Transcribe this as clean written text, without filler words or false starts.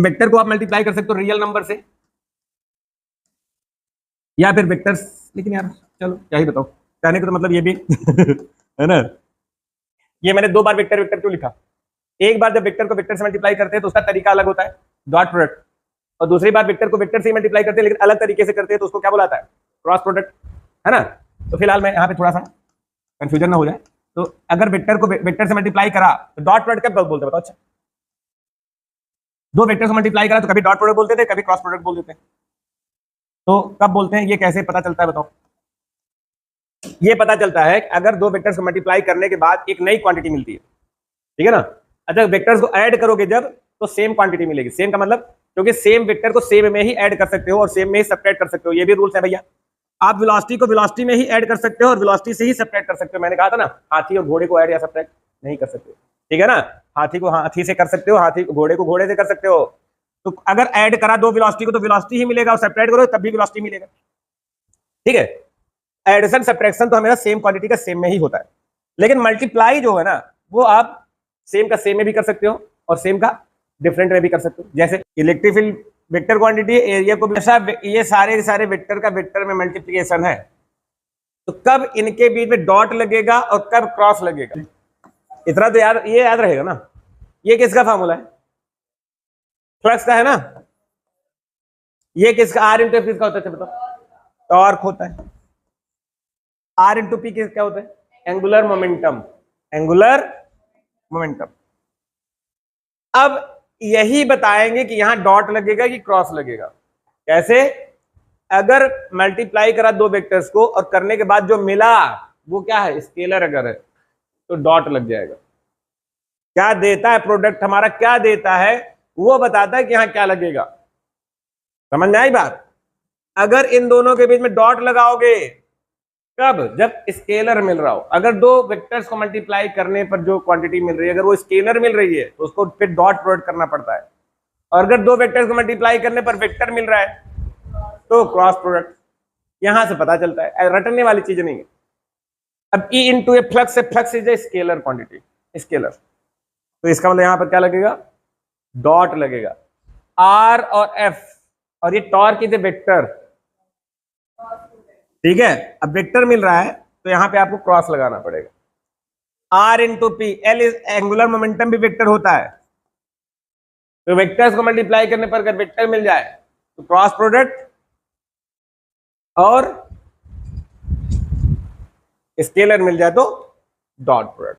Vector को आप multiply कर सकते हो रियल नंबर से, या फिर वेक्टर्स, लेकिन यार चलो क्या ही बताओ, कहने का तो मतलब ये भी है ना। ये मैंने 2 बार वेक्टर वेक्टर क्यों लिखा, एक बार जब वेक्टर को वेक्टर से मल्टीप्लाई करते हैं तो उसका तरीका अलग होता है, डॉट प्रोडक्ट, और दूसरी बार वेक्टर को वेक्टर से मल्टीप्लाई करते हैं लेकिन अलग तरीके से करते हैं तो उसको क्या बुलाता है, क्रॉस प्रोडक्ट, है ना। तो फिलहाल मैं यहाँ पे थोड़ा सा कंफ्यूजन ना हो जाए, तो अगर वेक्टर को वेक्टर से मल्टीप्लाई करा तो डॉट प्रोडक्ट कब बोलते हैं बताओ। अच्छा, 2 वेक्टर से मल्टीप्लाई करा तो कभी डॉट प्रोडक्ट बोलते थे, कभी क्रॉस प्रोडक्ट बोल देते हैं, तो कब बोलते हैं, ये कैसे पता चलता है बताओ। ये पता चलता है कि अगर 2 वेक्टर्स को मल्टीप्लाई करने के बाद एक नई क्वांटिटी मिलती है, ठीक है ना। अच्छा, वेक्टर्स को ऐड करोगे जब तो सेम क्वांटिटी मिलेगी, सेम का मतलब क्योंकि सेम वेक्टर को सेम में ही ऐड कर सकते हो और सेम में ही सब्ट्रैक्ट कर सकते हो, ये भी रूल्स है भैया। आप वेलोसिटी को वेलोसिटी में ही ऐड कर सकते हो और वेलोसिटी से ही सब्ट्रैक्ट कर सकते हो। मैंने कहा था ना, हाथी और घोड़े को ऐड या सब्ट्रैक्ट नहीं कर सकते, ठीक है ना। हाथी को हाथी से कर सकते हो, हाथी घोड़े को घोड़े से कर सकते हो। तो अगर ऐड करा 2 वेलोसिटी को तो वेलोसिटी ही मिलेगा और सब्ट्रैक्ट करो तब भी वेलोसिटी मिलेगा, ठीक है। एडिशन सब्ट्रैक्शन तो हमेशा सेम क्वांटिटी का सेम में ही होता है, लेकिन मल्टीप्लाई जो है ना वो आप सेम का सेम में भी कर सकते हो और सेम का डिफरेंट में भी कर सकते हो। जैसे electric field vector quantity, area को भी, ये सारे वेक्टर का वेक्टर में मल्टीप्लिकेशन है, तो कब इनके बीच में डॉट लगेगा और कब क्रॉस लगेगा, इतना तो यार ये याद रहेगा ना। ये किसका फॉर्मूला है, फ्लक्स का है ना। ये किसका, आर इंटू एफ किसका होता है बताओ, टॉर्क होता है। आर इंटू पी क्या होता है, एंगुलर मोमेंटम, एंगुलर मोमेंटम। अब यही बताएंगे कि यहां डॉट लगेगा कि क्रॉस लगेगा, कैसे। अगर मल्टीप्लाई करा 2 वेक्टर्स को और करने के बाद जो मिला वो क्या है, स्केलर अगर है तो डॉट लग जाएगा। क्या देता है प्रोडक्ट हमारा, क्या देता है वो बताता है कि यहां क्या लगेगा, समझ में आई बात। अगर इन दोनों के बीच में डॉट लगाओगे कब, जब स्केलर मिल रहा हो। अगर 2 वेक्टर्स को मल्टीप्लाई करने पर जो क्वांटिटी मिल रही है अगर वो स्केलर मिल रही है तो उसको फिर डॉट प्रोडक्ट करना पड़ता है, और अगर 2 वेक्टर्स को मल्टीप्लाई करने पर वेक्टर मिल रहा है तो क्रॉस प्रोडक्ट। यहां से पता चलता है, रटने वाली चीज नहीं है। अब ई इंटू ए फ्लक्स, से flux is a scalar quantity, scalar, तो इसका मतलब यहां पर क्या लगेगा, डॉट लगेगा। आर और एफ, और ये टॉर्क इज ए वेक्टर, ठीक है। अब वेक्टर मिल रहा है तो यहां पे आपको क्रॉस लगाना पड़ेगा। R into P, L is angular momentum भी वेक्टर होता है, तो वेक्टर्स को मल्टीप्लाई करने पर अगर वेक्टर मिल जाए तो क्रॉस प्रोडक्ट, और स्केलर मिल जाए तो डॉट प्रोडक्ट।